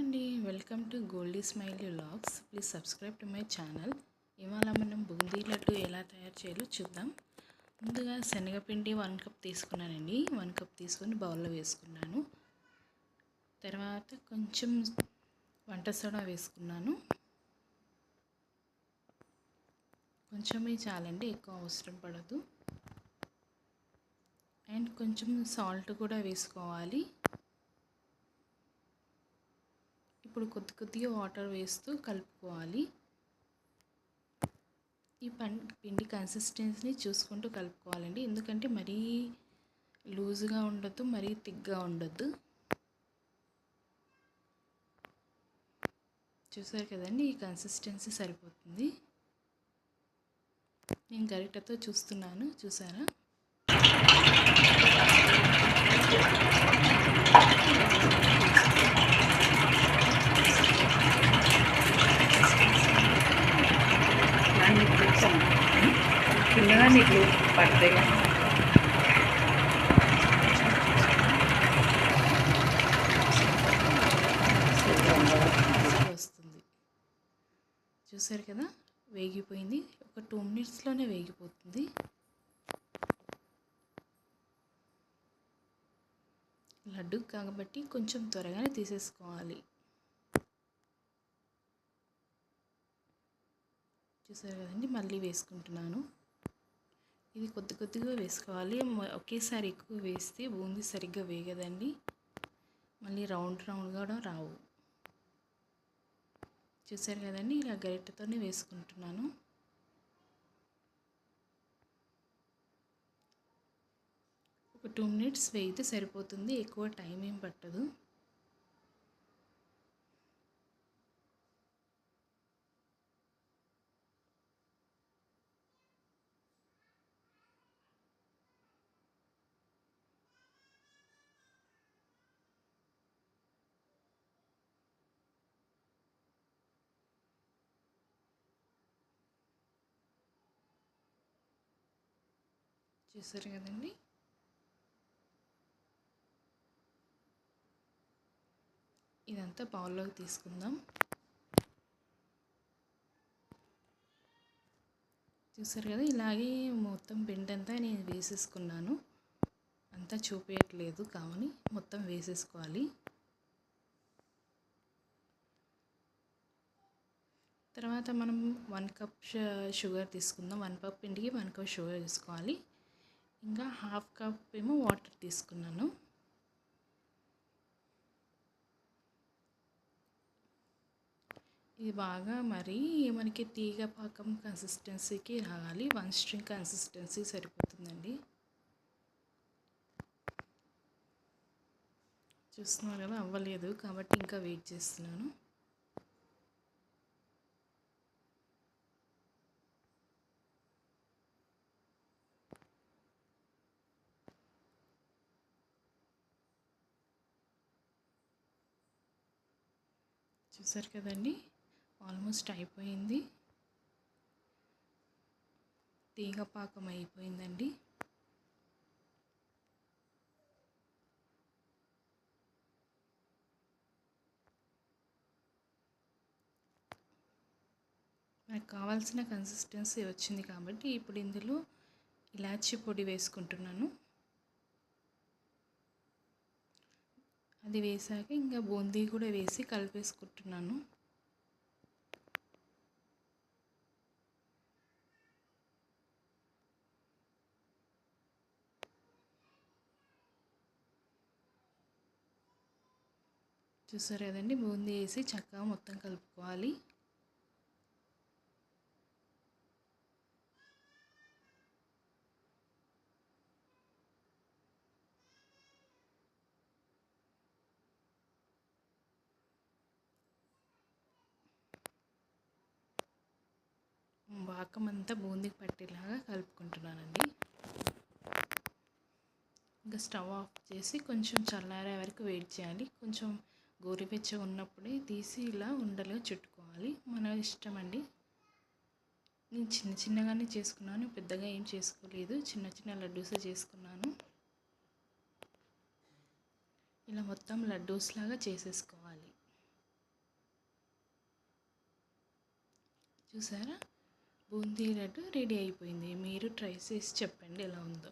అండి, welcome to Goldie Smiley vlogs. Please subscribe to my channel. ఇవాళ మనం బూందీ లడ్డు ఎలా తయారు చేయాలో చూద్దాం. ముందుగా శనగపిండి 1 కప్ తీసుకున్నానండి. 1 కప్ తీసుకొని బౌల్లో వేసుకున్నాను. తర్వాత కొంచెం వంట సోడా వేసుకున్నాను. కొంచెమే చాలండి, ఎక్కువ అవసరం పడదు. అండ్ కొంచెం సాల్ట్ కూడా వేసుకోవాలి. ఇప్పుడు కొద్దిగా వాటర్ వేస్తూ కలుపుకోవాలి. ఈ పిండి కన్సిస్టెన్సీని చూసుకుంటూ కలుపుకోవాలండి, ఎందుకంటే మరీ లూజ్గా ఉండొద్దు, మరీ థిక్గా ఉండొద్దు. చూసారు కదండి, ఈ కన్సిస్టెన్సీ సరిపోతుంది. నేను గరిటెతో చూస్తున్నాను, చూసారా? కిందగా నీకు పడతాయి వస్తుంది. చూసారు కదా, వేగిపోయింది. ఒక 2 మినిట్స్లోనే వేగిపోతుంది. లడ్డు కాబట్టి కొంచెం త్వరగానే తీసేసుకోవాలి. చూసారు కదండి, మళ్ళీ వేసుకుంటున్నాను. ఇది కొద్దిగా వేసుకోవాలి. ఒకేసారి ఎక్కువ వేస్తే బూందీ సరిగ్గా వేగదండి, మళ్ళీ రౌండ్గా కూడా రావు. చూసారు కదండి, ఇలా గరిటెతోనే వేసుకుంటున్నాను. ఒక 2 మినిట్స్ వేగితే సరిపోతుంది, ఎక్కువ టైం ఏం పట్టదు. చూసారు కదండి, ఇదంతా బౌల్లోకి తీసుకుందాం. చూసారు కదా, ఇలాగే మొత్తం పిండి అంతా నేను వేసేసుకున్నాను. అంతా చూపించట్లేదు కావని మొత్తం వేసేసుకోవాలి. తర్వాత మనం 1 కప్ షుగర్ తీసుకుందాం. 1 కప్ పిండికి 1 కప్ షుగర్ తీసుకోవాలి. ఇంకా 1/2 కప్ ఏమో వాటర్ తీసుకున్నాను. ఇది బాగా మరీ మనకి తీగ పాకం కన్సిస్టెన్సీకి రావాలి. 1 స్ట్రింగ్ కన్సిస్టెన్సీ సరిపోతుందండి. చూస్తున్నారు కదా, అవ్వలేదు కాబట్టి ఇంకా వెయిట్ చేస్తున్నాను. చూసారు కదండి, ఆల్మోస్ట్ అయిపోయింది. తీగ పాకం అయిపోయిందండి. మనకు కావాల్సిన కన్సిస్టెన్సీ వచ్చింది కాబట్టి ఇప్పుడు ఇందులో ఇలాచీ పొడి వేసుకుంటున్నాను. అది వేసాక ఇంకా బూందీ కూడా వేసి కలిపేసుకుంటున్నాను. చూసారు కదండి, బూందీ వేసి చక్కగా మొత్తం కలుపుకోవాలి. పాకం అంతా బూందీకి పట్టేలాగా కలుపుకుంటున్నానండి. ఇంకా స్టవ్ ఆఫ్ చేసి కొంచెం చల్లారే వరకు వెయిట్ చేయాలి. కొంచెం గోరువెచ్చగా ఉన్నప్పుడే తీసి ఇలా ఉండలుగా చుట్టుకోవాలి. మన ఇష్టం అండి. నేను చిన్నగానే చేసుకున్నాను, పెద్దగా ఏం చేసుకోలేదు. చిన్న లడ్డూసే చేసుకున్నాను. ఇలా మొత్తం లడ్డూస్ లాగా చేసేసుకోవాలి. చూసారా, బూందీ లడ్డు రెడీ అయిపోయింది. మీరు ట్రై చేసి చెప్పండి ఎలా ఉందో.